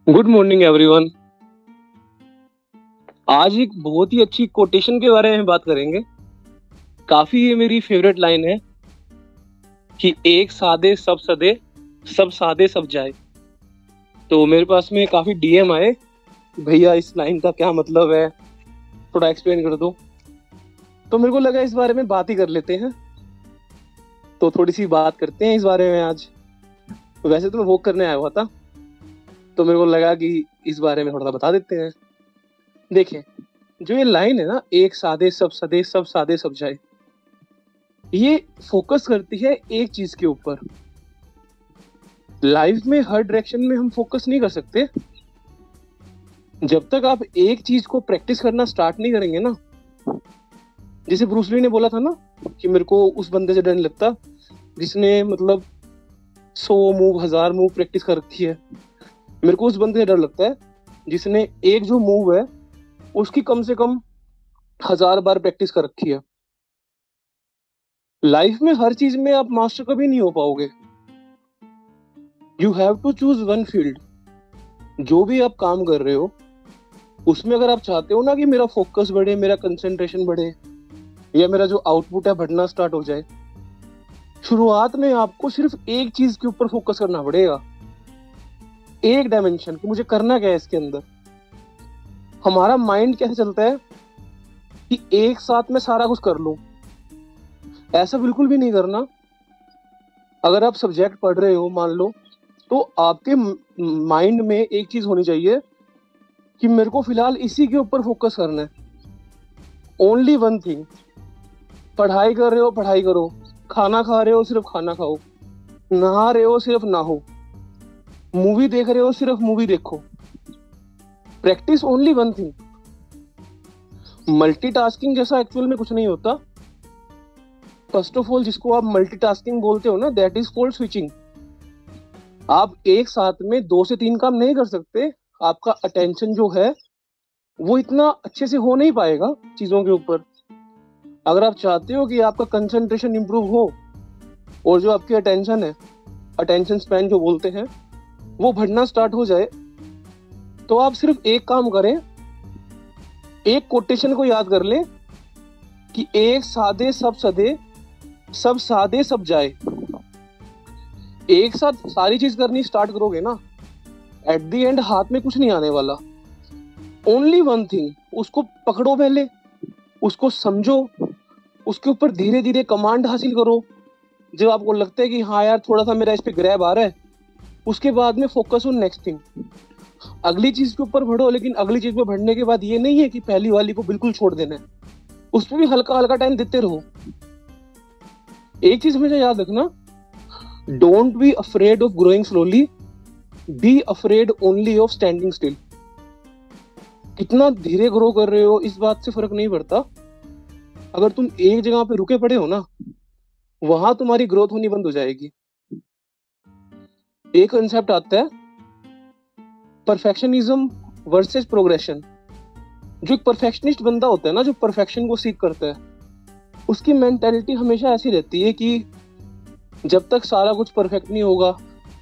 Good morning everyone. आज एक बहुत ही अच्छी कोटेशन के बारे में बात करेंगे। काफी ये मेरी फेवरेट लाइन है कि एक सादे सब सदे, सब सादे सब जाए। तो मेरे पास में काफी डीएम आए, भैया इस लाइन का क्या मतलब है, थोड़ा एक्सप्लेन कर दो। तो मेरे को लगा इस बारे में बात ही कर लेते हैं। तो थोड़ी सी बात करते हैं इस बारे में आज। वैसे तो मैं वॉक करने आया हुआ था, तो मेरे को लगा कि इस बारे में थोड़ा सा बता देते हैं। देखें, जो ये लाइन है ना, एक सादे सब सदे, सब सादे सब जाए, ये फोकस करती है एक चीज के ऊपर। लाइफ में हर डायरेक्शन में हम फोकस नहीं कर सकते। जब तक आप एक चीज को प्रैक्टिस करना स्टार्ट नहीं करेंगे ना, जैसे ब्रूस ली ने बोला था ना कि मेरे को उस बंदे से डर नहीं लगता जिसने मतलब 100 मूव 1000 मूव प्रैक्टिस कर रखी है। मेरे को उस बंदे से डर लगता है जिसने एक जो मूव है उसकी कम से कम 1000 बार प्रैक्टिस कर रखी है। लाइफ में हर चीज में आप मास्टर कभी नहीं हो पाओगे। You have to choose one field. जो भी आप काम कर रहे हो उसमें अगर आप चाहते हो ना कि मेरा फोकस बढ़े, मेरा कंसंट्रेशन बढ़े, या मेरा जो आउटपुट है बढ़ना स्टार्ट हो जाए, शुरुआत में आपको सिर्फ एक चीज के ऊपर फोकस करना पड़ेगा, एक डायमेंशन कि मुझे करना क्या है इसके अंदर। हमारा माइंड कैसे चलता है कि एक साथ में सारा कुछ कर लूं, ऐसा बिल्कुल भी नहीं करना। अगर आप सब्जेक्ट पढ़ रहे हो मान लो, तो आपके माइंड में एक चीज होनी चाहिए कि मेरे को फिलहाल इसी के ऊपर फोकस करना है, ओनली वन थिंग। पढ़ाई कर रहे हो पढ़ाई करो, खाना खा रहे हो सिर्फ खाना खाओ, नहा रहे हो सिर्फ नहाओ, मूवी देख रहे हो सिर्फ मूवी देखो। Practice only one thing. Multitasking जैसा एक्चुअल में कुछ नहीं होता। फर्स्ट ऑफ ऑल, जिसको आप मल्टीटास्किंग बोलते हो ना, दैट इज कॉल्ड स्विचिंग। आप एक साथ में 2 से 3 काम नहीं कर सकते। आपका अटेंशन जो है वो इतना अच्छे से हो नहीं पाएगा चीजों के ऊपर। अगर आप चाहते हो कि आपका कंसंट्रेशन इंप्रूव हो और जो आपकी अटेंशन है, अटेंशन स्पैन जो बोलते हैं, वो बढ़ना स्टार्ट हो जाए, तो आप सिर्फ एक काम करें। एक कोटेशन को याद कर लें कि एक सादे सब सदे, सब सादे सब जाए। एक साथ सारी चीज करनी स्टार्ट करोगे ना, एट द एंड हाथ में कुछ नहीं आने वाला। ओनली वन थिंग, उसको पकड़ो पहले, उसको समझो, उसके ऊपर धीरे धीरे कमांड हासिल करो। जब आपको लगता है कि हाँ यार थोड़ा सा मेरा इस पे ग्रैब आ रहा है, उसके बाद में फोकस ऑन नेक्स्ट थिंग। अगली चीज के ऊपर बढ़ो, लेकिन अगली चीज पे बढ़ने के बाद ये नहीं है कि पहली वाली को बिल्कुल छोड़ देना है, उस पर भी हल्का हल्का टाइम देते रहो। एक चीज हमेशा याद रखना, don't be afraid of growing slowly, be afraid only of standing still. कितना धीरे ग्रो कर रहे हो इस बात से फर्क नहीं पड़ता। अगर तुम एक जगह पे रुके पड़े हो ना, वहां तुम्हारी ग्रोथ होनी बंद हो जाएगी। एक कंसेप्ट आता है परफेक्शनिज्म वर्सेस प्रोग्रेशन। जो एक परफेक्शनिस्ट बंदा होता है ना, जो परफेक्शन को सीख करता है, उसकी मेंटालिटी हमेशा ऐसी रहती है कि जब तक सारा कुछ परफेक्ट नहीं होगा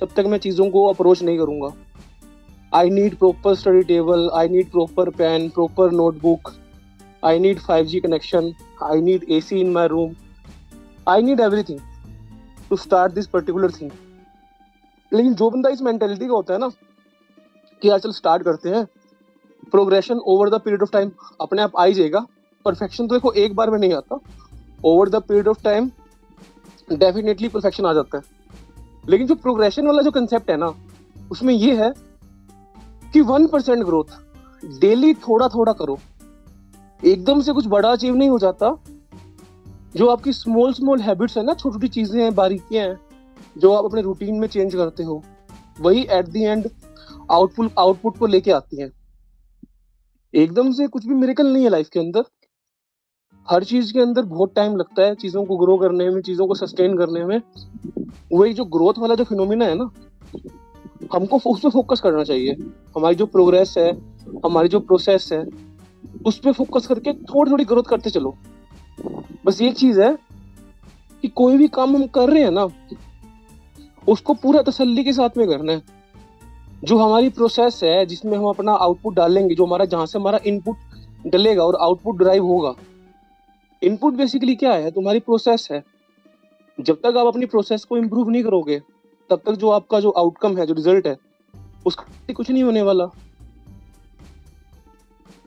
तब तक मैं चीजों को अप्रोच नहीं करूंगा। I need proper study table, I need proper pen, proper notebook, I need 5G connection, I need AC in my room, I need everything to start this particular thing. लेकिन जो बंदा इस मेंटालिटी का होता है ना कि यार चल स्टार्ट करते हैं, progression over the period of time अपने आप आ ही जाएगा। परफेक्शन तो देखो एक बार में नहीं आता, over the period of time definitely perfection आ जाता है। लेकिन जो प्रोग्रेशन वाला जो कंसेप्ट है ना, उसमें ये है कि 1% ग्रोथ डेली थोड़ा थोड़ा करो। एकदम से कुछ बड़ा अचीव नहीं हो जाता। जो आपकी स्मॉल स्मॉल हैबिट्स है ना, छोटी छोटी चीजें हैं, बारीकियां हैं, जो आप अपने रूटीन में चेंज करते हो, वही एट द एंड आउटपुट को लेके आती हैं। एकदम से कुछ भी मिरेकल नहीं है लाइफ के अंदर। हर चीज के अंदर बहुत टाइम लगता है चीजों को ग्रो करने में, चीजों को सस्टेन करने में। वही जो ग्रोथ वाला जो फिनोमिना है ना, हमको उस पर फोकस करना चाहिए। हमारी जो प्रोग्रेस है, हमारी जो प्रोसेस है, उस पर फोकस करके थोड़ी थोड़ी ग्रोथ करते चलो। बस एक चीज है कि कोई भी काम हम कर रहे हैं ना, उसको पूरा तसल्ली के साथ में करना है। जो हमारी प्रोसेस है जिसमें हम अपना आउटपुट डालेंगे, जो हमारा जहां से हमारा इनपुट डलेगा और आउटपुट ड्राइव होगा। इनपुट बेसिकली क्या है, तुम्हारी प्रोसेस है। जब तक आप अपनी प्रोसेस को इम्प्रूव नहीं करोगे, तब तक जो आपका जो आउटकम है, जो रिजल्ट है, उसका कुछ नहीं होने वाला।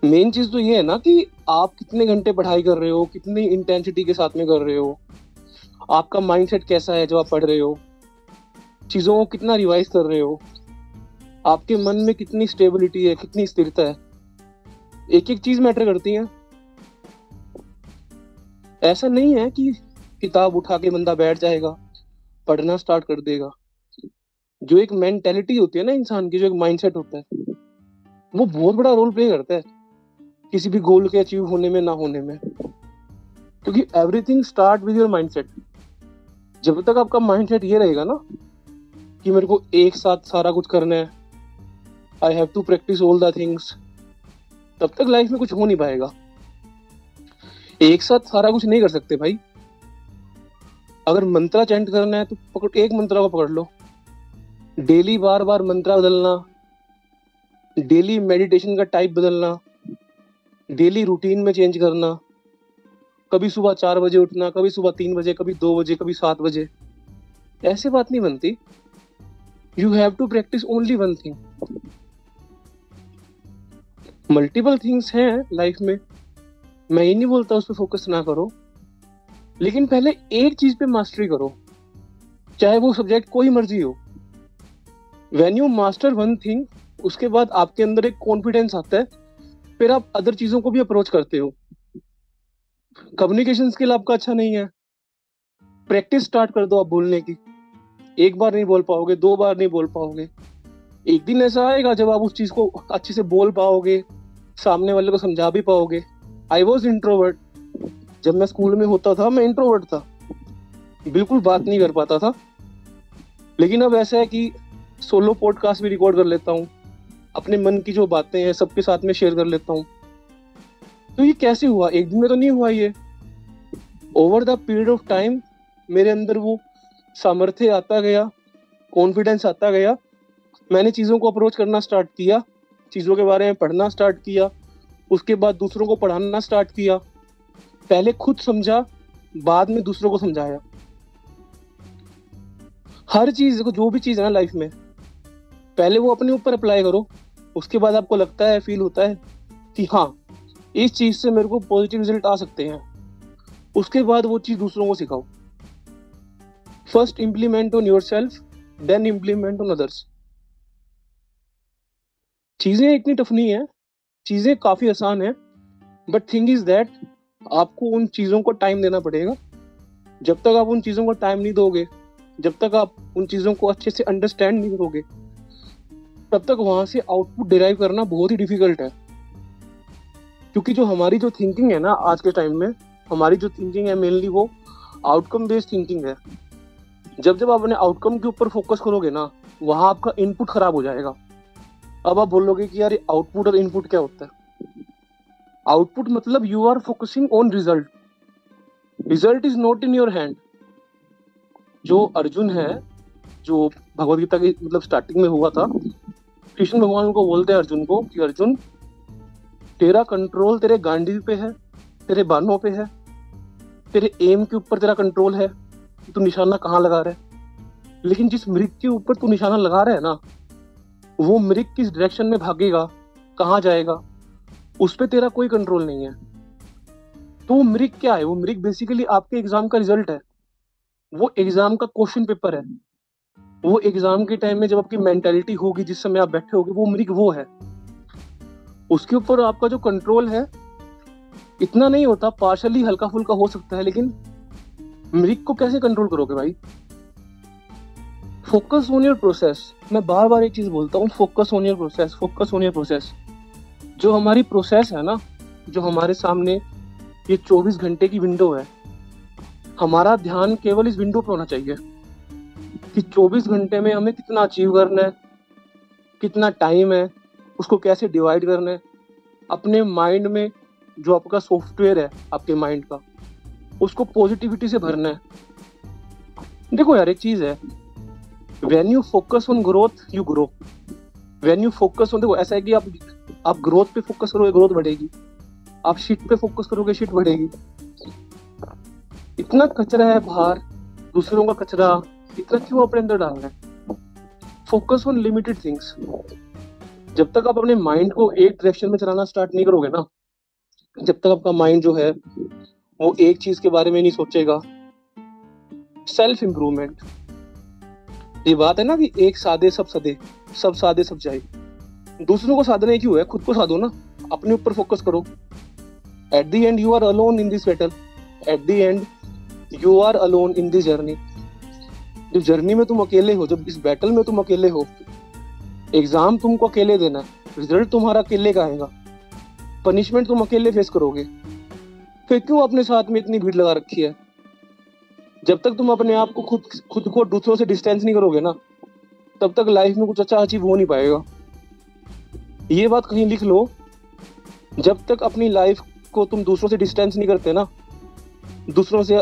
मेन चीज तो ये है ना कि आप कितने घंटे पढ़ाई कर रहे हो, कितनी इंटेंसिटी के साथ में कर रहे हो, आपका माइंडसेट कैसा है जब आप पढ़ रहे हो, चीजों को कितना रिवाइज कर रहे हो, आपके मन में कितनी स्टेबिलिटी है, कितनी स्थिरता है। एक एक चीज मैटर करती है। ऐसा नहीं है कि किताब उठा के बंदा बैठ जाएगा, पढ़ना स्टार्ट कर देगा। जो एक मेंटेलिटी होती है ना इंसान की, जो एक माइंडसेट होता है, वो बहुत बड़ा रोल प्ले करता है किसी भी गोल के अचीव होने में, ना होने में। क्योंकि everything start with your mindset. जब तक आपका माइंडसेट ये रहेगा ना कि मेरे को एक साथ सारा कुछ करना है, I have to practise all the things, तब तक लाइफ में कुछ हो नहीं पाएगा। एक साथ सारा कुछ नहीं कर सकते भाई। अगर मंत्रा चैंट करना है तो पकड़, एक मंत्रा को पकड़ लो। डेली बार बार मंत्रा बदलना, डेली मेडिटेशन का टाइप बदलना, डेली रूटीन में चेंज करना, कभी सुबह 4 बजे उठना, कभी सुबह 3 बजे, कभी 2 बजे, कभी 7 बजे, ऐसे बात नहीं बनती। You have to practise only one thing. Multiple things हैं लाइफ में, मैं ये नहीं बोलता उस पर फोकस ना करो, लेकिन पहले एक चीज पे मास्टरी करो, चाहे वो सब्जेक्ट कोई मर्जी हो। When you master one thing, उसके बाद आपके अंदर एक कॉन्फिडेंस आता है, फिर आप अदर चीजों को भी अप्रोच करते हो। कम्युनिकेशन स्किल आपका अच्छा नहीं है, प्रैक्टिस स्टार्ट कर दो आप बोलने की। एक बार नहीं बोल पाओगे, 2 बार नहीं बोल पाओगे, एक दिन ऐसा आएगा जब आप उस चीज को अच्छे से बोल पाओगे, सामने वाले को समझा भी पाओगे। आई वॉज इंट्रोवर्ट, जब मैं स्कूल में होता था मैं इंट्रोवर्ट था, बिल्कुल बात नहीं कर पाता था। लेकिन अब ऐसा है कि सोलो पॉडकास्ट भी रिकॉर्ड कर लेता हूँ, अपने मन की जो बातें हैं सबके साथ में शेयर कर लेता हूँ। तो ये कैसे हुआ? एक दिन में तो नहीं हुआ ये। Over the period of time मेरे अंदर वो सामर्थ्य आता गया, कॉन्फिडेंस आता गया। मैंने चीज़ों को अप्रोच करना स्टार्ट किया, चीज़ों के बारे में पढ़ना स्टार्ट किया, उसके बाद दूसरों को पढ़ाना स्टार्ट किया। पहले खुद समझा, बाद में दूसरों को समझाया। हर चीज़ को, जो भी चीज़ है ना लाइफ में, पहले वो अपने ऊपर अप्लाई करो, उसके बाद आपको लगता है, फील होता है कि हाँ इस चीज़ से मेरे को पॉजिटिव रिजल्ट आ सकते हैं, उसके बाद वो चीज़ दूसरों को सिखाओ। First implement on yourself, then implement on others. चीज़ें इतनी टफ नहीं है, चीज़ें काफ़ी आसान है, बट थिंग इज दैट आपको उन चीज़ों को टाइम देना पड़ेगा। जब तक आप उन चीज़ों को टाइम नहीं दोगे, जब तक आप उन चीज़ों को अच्छे से अंडरस्टैंड नहीं करोगे, तब तक वहाँ से आउटपुट डिराइव करना बहुत ही डिफिकल्ट है। क्योंकि जो हमारी जो थिंकिंग है ना आज के टाइम में, हमारी जो थिंकिंग है मेनली वो आउटकम बेस्ड थिंकिंग है। जब जब आप अपने आउटकम के ऊपर फोकस करोगे ना, वहाँ आपका इनपुट खराब हो जाएगा। अब आप बोलोगे कि यार आउटपुट और इनपुट क्या होता है? आउटपुट मतलब you are focusing on result, result is not in your hand. जो अर्जुन है, जो भगवद गीता की मतलब स्टार्टिंग में हुआ था, कृष्ण भगवान को बोलते हैं अर्जुन को कि अर्जुन तेरा कंट्रोल तेरे गांडीव पे है, तेरे बानों पे है, तेरे एम के ऊपर तेरा कंट्रोल है, तू निशाना कहाँ लगा रहा है। लेकिन जिस मृग के ऊपर तू निशाना लगा रहा है ना, वो मृग किस डायरेक्शन में भागेगा, कहाँ जाएगा, उस पर तेरा कोई कंट्रोल नहीं है। तो वो मृग क्या है? वो मृग बेसिकली आपके एग्जाम का रिजल्ट है, वो एग्जाम का क्वेश्चन पेपर है। वो एग्जाम के टाइम में जब आपकी मेंटालिटी होगी, जिस समय आप बैठे होगे, वो मृग वो है। उसके ऊपर आपका जो कंट्रोल है इतना नहीं होता, पार्शली हल्का फुल्का हो सकता है, लेकिन मृग को कैसे कंट्रोल करोगे भाई? Focus on your process. मैं बार बार एक चीज बोलता हूँ, focus on your process, focus on your process. जो हमारी प्रोसेस है ना, जो हमारे सामने ये 24 घंटे की विंडो है, हमारा ध्यान केवल इस विंडो पे होना चाहिए कि 24 घंटे में हमें कितना अचीव करना है, कितना टाइम है, उसको कैसे डिवाइड करना है। अपने माइंड में जो आपका सॉफ्टवेयर है आपके माइंड का, उसको पॉजिटिविटी से भरना है। देखो यार एक चीज है, when you focus on growth you grow. When you focus on, देखो ऐसा है कि आप ग्रोथ पे फोकस करोगे, ग्रोथ बढ़ेगी। आप शिट पे फोकस करोगे, शिट बढ़ेगी। इतना कचरा है बाहर, दूसरों का कचरा, इतना क्यों अपने अंदर डालना है? Focus on limited things. जब तक आप अपने माइंड को एक डायरेक्शन में चलाना स्टार्ट नहीं करोगे ना, जब तक आपका माइंड जो है वो एक चीज के बारे में नहीं सोचेगा। सेल्फ इंप्रूवमेंट, ये बात है ना कि एक साधे सब सदे, सब साधे सब जाए। दूसरों को साधने क्यों है, खुद को साधो ना, अपने ऊपर फोकस करो। At the end you are alone in this battle, at the end you are alone in this journey. जब जर्नी में तुम अकेले हो, जब इस बैटल में तुम अकेले हो, एग्जाम तुमको अकेले देना है, रिजल्ट तुम्हारा अकेले का आएगा, पनिशमेंट तुम अकेले फेस करोगे, फिर क्यों अपने साथ में इतनी भीड़ लगा रखी है? जब तक तुम अपने आप को खुद को दूसरों से डिस्टेंस नहीं करोगे ना, तब तक लाइफ में कुछ अच्छा अचीव हो नहीं पाएगा। ये बात कहीं लिख लो, जब तक अपनी लाइफ को तुम दूसरों से डिस्टेंस नहीं करते ना, दूसरों से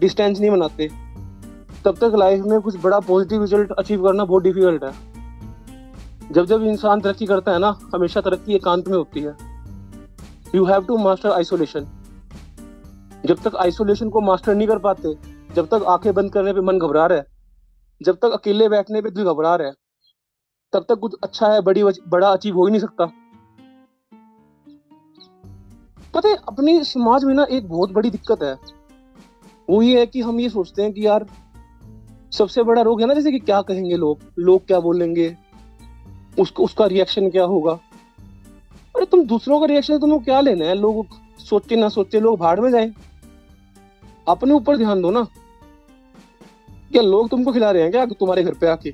डिस्टेंस नहीं बनाते, तब तक लाइफ में कुछ बड़ा पॉजिटिव रिजल्ट अचीव करना बहुत डिफिकल्ट है। जब जब इंसान तरक्की करता है ना, हमेशा तरक्की एकांत में होती है। You have to master isolation. जब तक आइसोलेशन को मास्टर नहीं कर पाते, जब तक आंखें बंद करने पे मन घबरा रहा है, जब तक अकेले बैठने पे दिल घबरा रहा है, तब तक कुछ अच्छा है बड़ा अचीव हो ही नहीं सकता। पता है, अपने समाज में ना एक बहुत बड़ी दिक्कत है, वो ये है कि हम ये सोचते हैं कि यार सबसे बड़ा रोग है ना, जैसे कि क्या कहेंगे लोग क्या बोलेंगे, उसका रिएक्शन क्या होगा। अरे तुम दूसरों का रिएक्शन तुमको क्या लेना है? लोग सोचे ना सोचे, लोग भाड़ में जाए, अपने ऊपर ध्यान दो ना। क्या लोग तुमको खिला रहे हैं क्या तुम्हारे घर पे आके?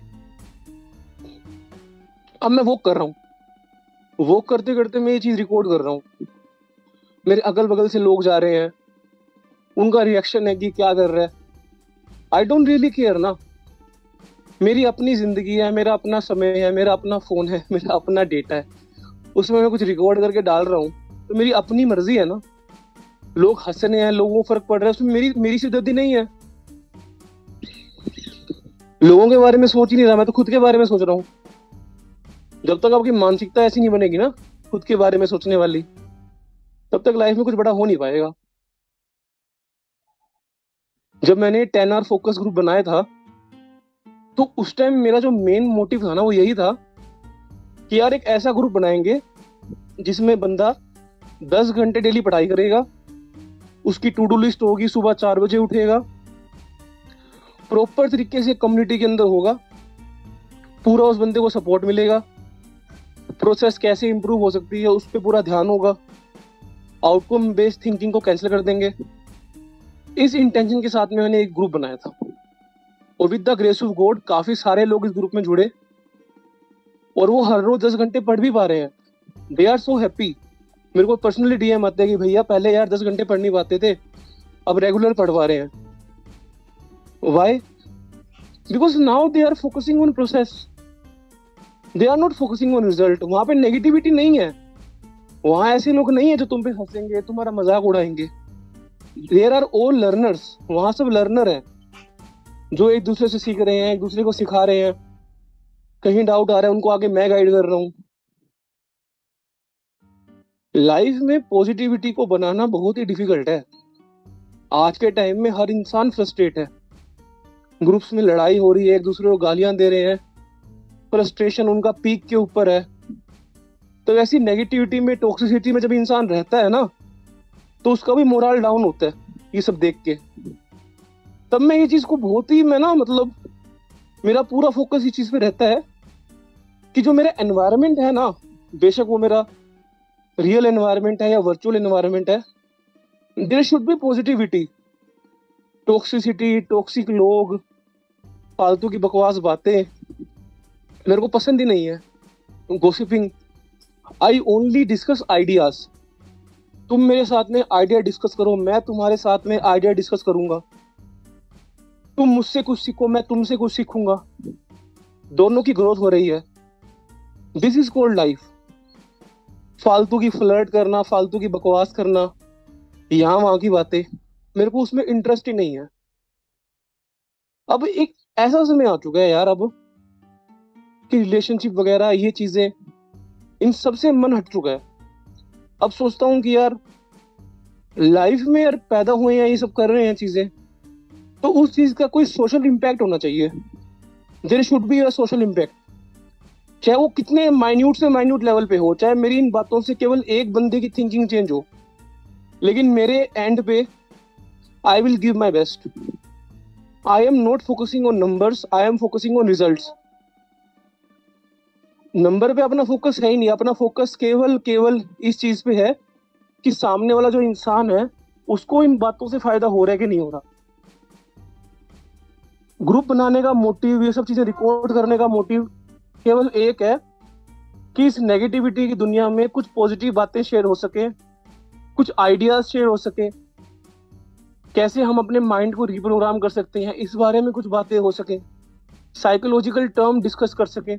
अब मैं वॉक कर रहा हूँ, वॉक करते करते मैं ये चीज रिकॉर्ड कर रहा हूँ, मेरे अगल बगल से लोग जा रहे हैं, उनका रिएक्शन है कि क्या कर रहा है। आई डोंट रियली केयर ना। मेरी अपनी जिंदगी है, मेरा अपना समय है, मेरा अपना फोन है, मेरा अपना डेटा है, उसमें मैं कुछ रिकॉर्ड करके डाल रहा हूँ, तो मेरी अपनी मर्जी है ना। लोग हंस रहे हैं, लोगों को फर्क पड़ रहा है, उसमें मेरी सिरदर्दी नहीं है। लोगों के बारे में सोच ही नहीं रहा, मैं तो खुद के बारे में सोच रहा हूँ। जब तक आपकी मानसिकता ऐसी नहीं बनेगी ना, खुद के बारे में सोचने वाली, तब तक लाइफ में कुछ बड़ा हो नहीं पाएगा। जब मैंने 10 आवर फोकस ग्रुप बनाया था, तो उस टाइम मेरा जो मेन मोटिव था ना, वो यही था कि यार एक ऐसा ग्रुप बनाएंगे जिसमें बंदा 10 घंटे डेली पढ़ाई करेगा, उसकी टू डू लिस्ट होगी, सुबह 4 बजे उठेगा, प्रॉपर तरीके से कम्युनिटी के अंदर होगा, पूरा उस बंदे को सपोर्ट मिलेगा, प्रोसेस कैसे इंप्रूव हो सकती है उस पर पूरा ध्यान होगा, आउटकम बेस्ड थिंकिंग को कैंसिल कर देंगे। इस इंटेंशन के साथ में मैंने एक ग्रुप बनाया था, और with the grace of God काफी सारे लोग इस ग्रुप में जुड़े, और वो हर रोज 10 घंटे पढ़ भी पा रहे हैं। They are so happy. मेरे को पर्सनली डीएम आते हैं कि भैया पहले यार 10 घंटे पढ़ नहीं पाते थे, अब रेगुलर पढ़ पा रहे हैं। Why? Because now they are focusing on process, they are not focusing on result. वहां पे नेगेटिविटी नहीं है, वहां ऐसे लोग नहीं है जो तुम पे हंसेंगे, तुम्हारा मजाक उड़ाएंगे। देयर आर ऑल लर्नर्स, वहां सब लर्नर हैं जो एक दूसरे से सीख रहे हैं, एक दूसरे को सिखा रहे हैं। कहीं डाउट आ रहा है, उनको आगे मैं गाइड कर रहा हूँ। लाइफ में पॉजिटिविटी को बनाना बहुत ही डिफिकल्ट है। आज के टाइम में हर इंसान फ्रस्ट्रेट है, ग्रुप्स में लड़ाई हो रही है, एक दूसरे को गालियां दे रहे हैं, फ्रस्ट्रेशन उनका पीक के ऊपर है। तो ऐसी नेगेटिविटी में, टॉक्सिसिटी में जब इंसान रहता है ना, तो उसका भी मोरल डाउन होता है ये सब देख के। तब मैं ये चीज को बहुत ही, मैं ना मतलब मेरा पूरा फोकस इस चीज पे रहता है कि जो मेरा एनवायरनमेंट है ना, बेशक वो मेरा रियल एनवायरनमेंट है या वर्चुअल एनवायरनमेंट है, there should be positivity. Toxicity, toxic लोग, फालतू की बकवास बातें मेरे को पसंद ही नहीं है। Gossiping, I only discuss ideas. तुम मेरे साथ में आइडिया डिस्कस करो, मैं तुम्हारे साथ में आइडिया डिस्कस करूंगा। तुम मुझसे कुछ सीखो, मैं तुमसे कुछ सीखूंगा, दोनों की ग्रोथ हो रही है। This is called life. फालतू की फ्लर्ट करना, फालतू की बकवास करना, यहाँ वहां की बातें, मेरे को उसमें इंटरेस्ट ही नहीं है। अब एक ऐसा समय आ चुका है यार, अब आपकी रिलेशनशिप वगैरह ये चीजें, इन सब से मन हट चुका है। अब सोचता हूँ कि यार लाइफ में यार पैदा हुए हैं, ये सब कर रहे हैं चीजें, तो उस चीज का कोई सोशल इम्पैक्ट होना चाहिए। There should be a social impact, चाहे वो कितने माइन्यूट से माइन्यूट लेवल पे हो, चाहे मेरी इन बातों से केवल एक बंदे की थिंकिंग चेंज हो, लेकिन मेरे एंड पे I will give my best. I am not focusing on numbers, I am focusing on results. Number पे अपना फोकस है ही नहीं, अपना फोकस केवल केवल इस चीज पे है कि सामने वाला जो इंसान है उसको इन बातों से फायदा हो रहा है कि नहीं हो रहा। ग्रुप बनाने का मोटिव, ये सब चीजें रिकॉर्ड करने का मोटिव केवल एक है कि इस नेगेटिविटी की दुनिया में कुछ पॉजिटिव बातें शेयर हो सके, कुछ आइडियाज शेयर हो सके, कैसे हम अपने माइंड को रिप्रोग्राम कर सकते हैं इस बारे में कुछ बातें हो सके, साइकोलॉजिकल टर्म डिस्कस कर सके।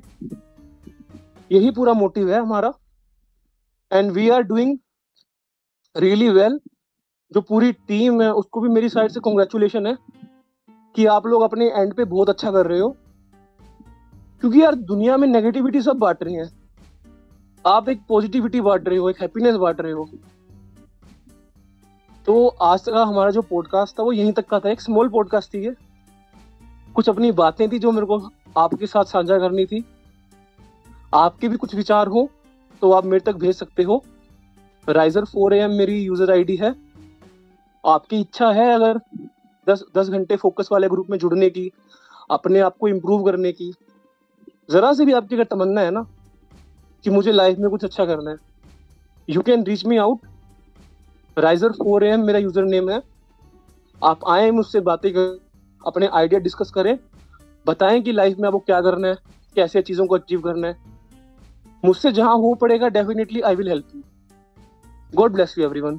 यही पूरा मोटिव है हमारा, and we are doing really well. जो पूरी टीम है उसको भी मेरी साइड से कॉन्ग्रेचुलेशन है कि आप लोग अपने एंड पे बहुत अच्छा कर रहे हो, क्योंकि यार दुनिया में नेगेटिविटी सब बांट रही है, आप एक पॉजिटिविटी बांट रहे हो, एक हैप्पीनेस बांट रहे हो। तो आज तक का हमारा जो पॉडकास्ट था वो यहीं तक का था, एक स्मॉल पॉडकास्ट थी ये, कुछ अपनी बातें थी जो मेरे को आपके साथ साझा करनी थी। आपके भी कुछ विचार हो तो आप मेरे तक भेज सकते हो। राइजर 4am मेरी यूजर आईडी है। आपकी इच्छा है अगर 10 घंटे फोकस वाले ग्रुप में जुड़ने की, अपने आप को इम्प्रूव करने की, जरा से भी आपकी अगर तमन्ना है ना कि मुझे लाइफ में कुछ अच्छा करना है, you can reach me out. Riser 4am मेरा यूजर नेम है। आप आए मुझसे बातें कर, अपने आइडिया डिस्कस करें, बताएं कि लाइफ में आपको क्या करना है, कैसे चीजों को अचीव करना है। मुझसे जहां हो पड़ेगा definitely I will help you. God bless you everyone.